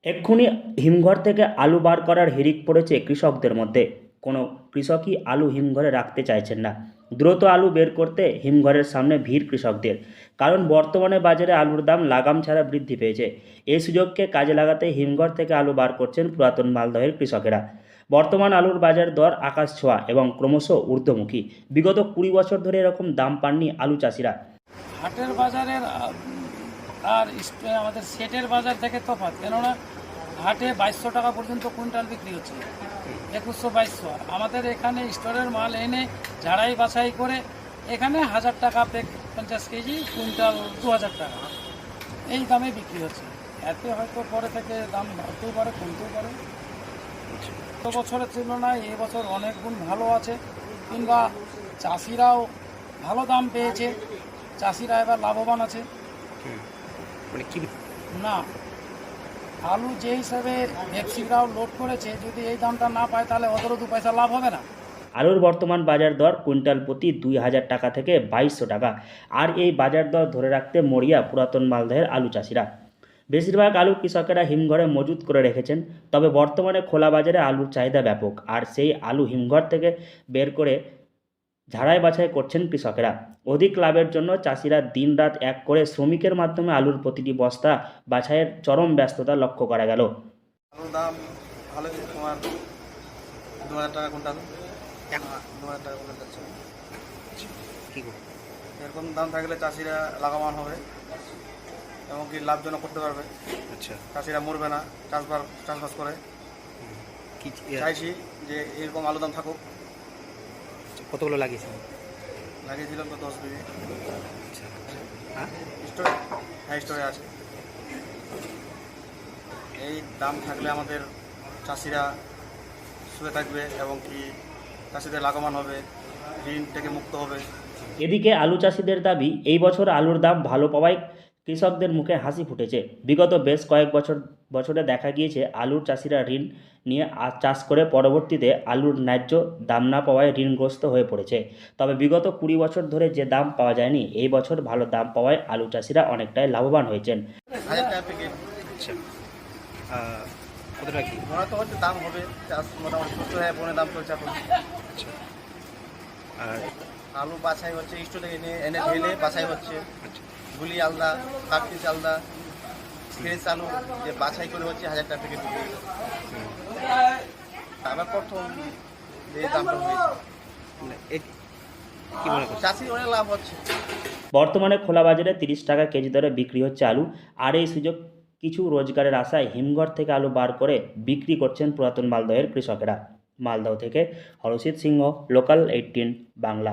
এক্ষুনি হিমঘর থেকে আলু বার করার হিড়িক পড়েছে কৃষকদের মধ্যে। কোনো কৃষকই আলু হিমঘরে রাখতে চাইছেন না। দ্রুত আলু বের করতে হিমঘরের সামনে ভিড় কৃষকদের। কারণ বর্তমানে বাজারে আলুর দাম লাগাম ছাড়া বৃদ্ধি পেয়েছে। এই সুযোগকে কাজে লাগাতে হিমঘর থেকে আলু বার করছেন পুরাতন মালদহের কৃষকেরা। বর্তমান আলুর বাজার দর আকাশ ছোঁয়া এবং ক্রমশ ঊর্ধ্বমুখী। বিগত 20 বছর ধরে এরকম দাম পাননি আলু চাষিরা। হাটের বাজারের আর আমাদের সেটের বাজার থেকে তফাৎ, কেননা হাটে 2200 টাকা পর্যন্ত কুইন্টাল বিক্রি হচ্ছে, 2100-2200। আর আমাদের এখানে স্টোরের মাল এনে ঝাড়াই বাছাই করে এখানে 1000 টাকা 50 কেজি, কুইন্টাল 2000 টাকা, এই দামে বিক্রি হচ্ছে। এতে হয়তো পরে থেকে দাম বাড়তেও পারে, কমতেও পারে। গত বছরের তুলনায় এবছর অনেক গুণ ভালো আছে, কিংবা চাষিরাও ভালো দাম পেয়েছে, চাষিরা এবার লাভবান আছে। মানে কি না, আলু যে হিসাবে ব্যবসায়ীরাও লোড করেছে, যদি এই দামটা না পায় তাহলে ওদেরও 2 পয়সা লাভ হবে না। আলুর বর্তমান বাজার দর কুইন্টাল প্রতি 2000 টাকা থেকে 2200 টাকা। আর এই বাজার দর ধরে রাখতে মরিয়া পুরাতন মালদহের আলু চাষিরা। বেশিরভাগ আলু কৃষকেরা হিমঘরে মজুত করে রেখেছেন। তবে বর্তমানে খোলা বাজারে আলুর চাহিদা ব্যাপক, আর সেই আলু হিমঘর থেকে বের করে ঝাড়াই বাছাই করছেন কৃষকেরা। অধিক লাভের জন্য চাষিরা দিনরাত এক করে শ্রমিকের মাধ্যমে আলুর প্রতিটি বস্তা বাছাইয়ের চরম ব্যস্ততা লক্ষ্য করা গেল। আলুর দাম ভালো, তোমার 2000 টাকা কুইন্টাল, 2000 টাকা কুইন্টাল যাচ্ছে। কি গো? এরকম দাম থাকলে চাষিরা লাভবান হবে এবং কি লাভজনক করতে পারবে। আচ্ছা, চাষিরা মরবে না চাষবাস করে। কি চাইছি যে এরকম আলুর দাম থাকুক। কতগুলো লাগিয়েছেন? লাগিয়েছিলাম তো 10 বিঘে। আচ্ছা, হ্যাঁ, স্টোরে, হ্যাঁ স্টোরে আছে। এই দাম থাকলে আমাদের চাষিরা শুয়ে থাকবে এবং কি চাষিদের লাভবান হবে, ঋণ থেকে মুক্ত হবে। এদিকে আলু চাষিদের দাবি, এই বছর আলুর দাম ভালো পাওয়ায় কৃষকদের মুখে হাসি ফুটেছে। বিগত বেশ কয়েক বছরে দেখা গিয়েছে আলুর চাষিরা ঋণ নিয়ে চাষ করে পরবর্তীতে আলুর ন্যায্য দাম না পাওয়ায় ঋণগ্রস্ত হয়ে পড়েছে। তবে বিগত 20 বছর ধরে যে দাম পাওয়া যায়নি, এই বছর ভালো দাম পাওয়ায় আলু চাষিরা অনেকটাই লাভবান হয়েছেন। 1000 টাকা থেকে আচ্ছা, কতটা কি? মনে তো হচ্ছে দাম হবে, চাষ মোটামুটি 70,000 দাম চলছে এখন। আচ্ছা, আর আলু বাছাই হচ্ছে, স্টোরে এনে ঢেলে বাছাই হচ্ছে। আচ্ছা, গুলি আলাদা, কাটপিস আলাদা। ফ্রেশ আলু যে বাছাই করে হচ্ছে 1000 টাকা থেকে বিক্রি। আবার প্রথম এই দামটা হয়েছে, মানে কি মনে করছেন? চাষির অনেক লাভ হচ্ছে। বর্তমানে খোলা বাজারে 30 টাকা কেজি দরে বিক্রি হচ্ছে আলু। আর এই সুযোগ কিছু রোজগারের আশায় হিমঘর থেকে আলু বার করে বিক্রি করছেন পুরাতন মালদহের কৃষকেরা। মালদহ থেকে হরষিত সিংহ, লোকাল 18 বাংলা।